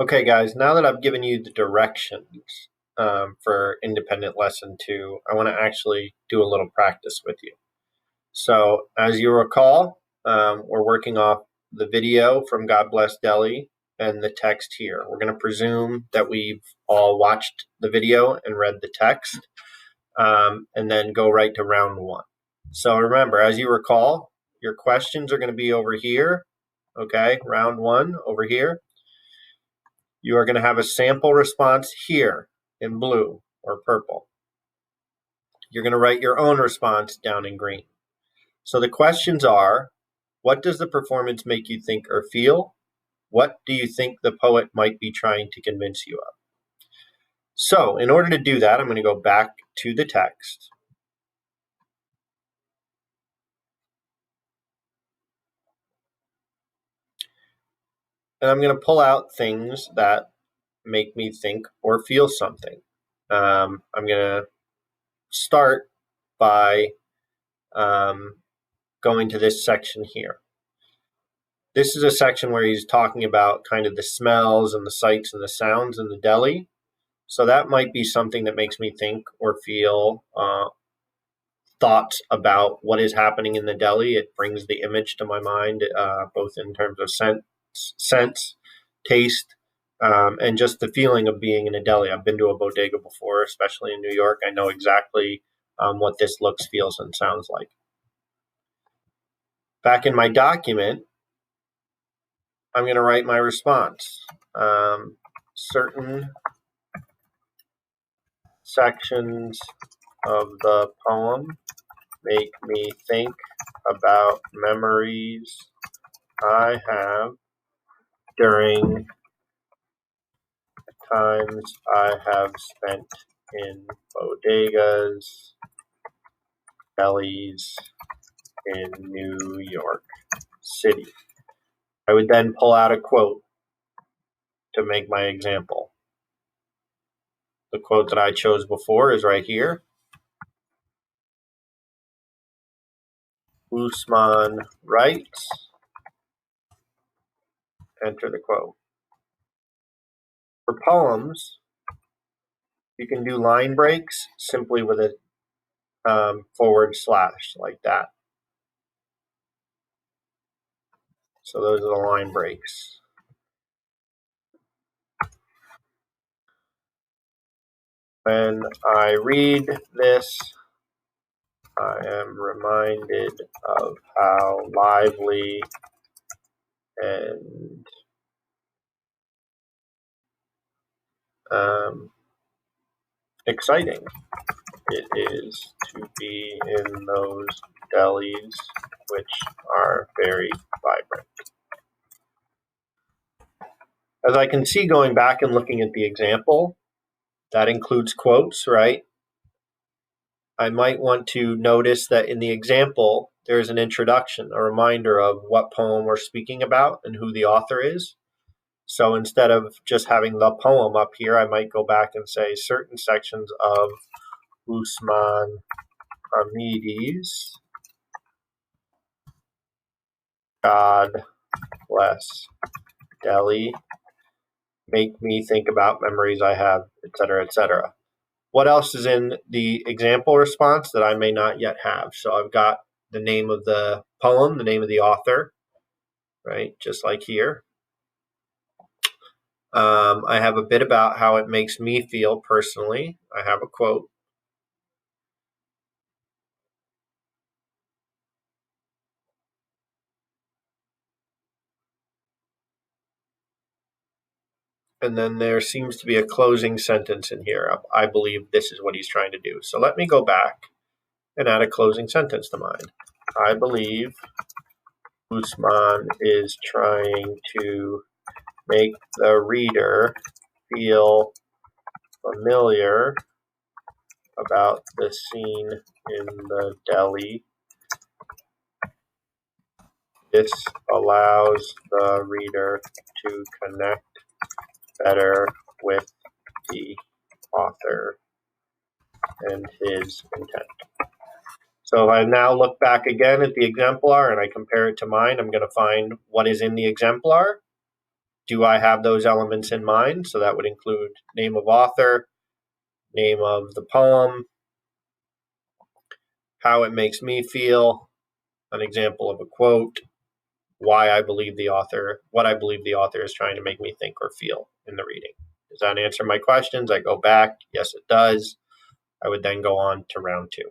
Okay, guys, now that I've given you the directions for independent lesson 2, I want to actually do a little practice with you. So, as you recall, we're working off the video from God Bless Delhi and the text here. We're going to presume that we've all watched the video and read the text, and then go right to round 1. So, remember, as you recall, your questions are going to be over here, okay? Round 1 over here. You are going to have a sample response here in blue or purple. You're going to write your own response down in green. So the questions are, what does the performance make you think or feel? What do you think the poet might be trying to convince you of? So in order to do that, I'm going to go back to the text. And I'm going to pull out things that make me think or feel something. I'm going to start by going to this section here. This is a section where he's talking about kind of the smells and the sights and the sounds in the Delhi. So that might be something that makes me think or feel thoughts about what is happening in the Delhi. It brings the image to my mind, both in terms of sense, taste, and just the feeling of being in a Delhi. I've been to a bodega before, especially in New York. I know exactly what this looks, feels, and sounds like. Back in my document, I'm going to write my response. Certain sections of the poem make me think about memories I have during times I have spent in bodegas, delis in New York City. I would then pull out a quote to make my example. The quote that I chose before is right here. Usman writes, enter the quote. For poems, you can do line breaks simply with a forward slash like that. So those are the line breaks. When I read this, I am reminded of how lively and exciting it is to be in those delis, which are very vibrant. As I can see going back and looking at the example, that includes quotes, right? I might want to notice that in the example, there's an introduction, a reminder of what poem we're speaking about and who the author is. So instead of just having the poem up here, I might go back and say certain sections of Usman Hamidi's God Bless Delhi make me think about memories I have, etc., etc. What else is in the example response that I may not yet have? So I've got the name of the poem, the name of the author, right? Just like here. I have a bit about how it makes me feel personally. I have a quote. And then there seems to be a closing sentence in here. I believe this is what he's trying to do. So let me go back and add a closing sentence to mine. I believe Usman is trying to make the reader feel familiar about the scene in the Delhi. This allows the reader to connect better with the author and his intent. So if I now look back again at the exemplar and I compare it to mine, I'm going to find what is in the exemplar. do I have those elements in mind? So that would include name of author, name of the poem, how it makes me feel, an example of a quote, what I believe the author is trying to make me think or feel in the reading. Does that answer my questions? I go back. Yes, it does. I would then go on to round 2.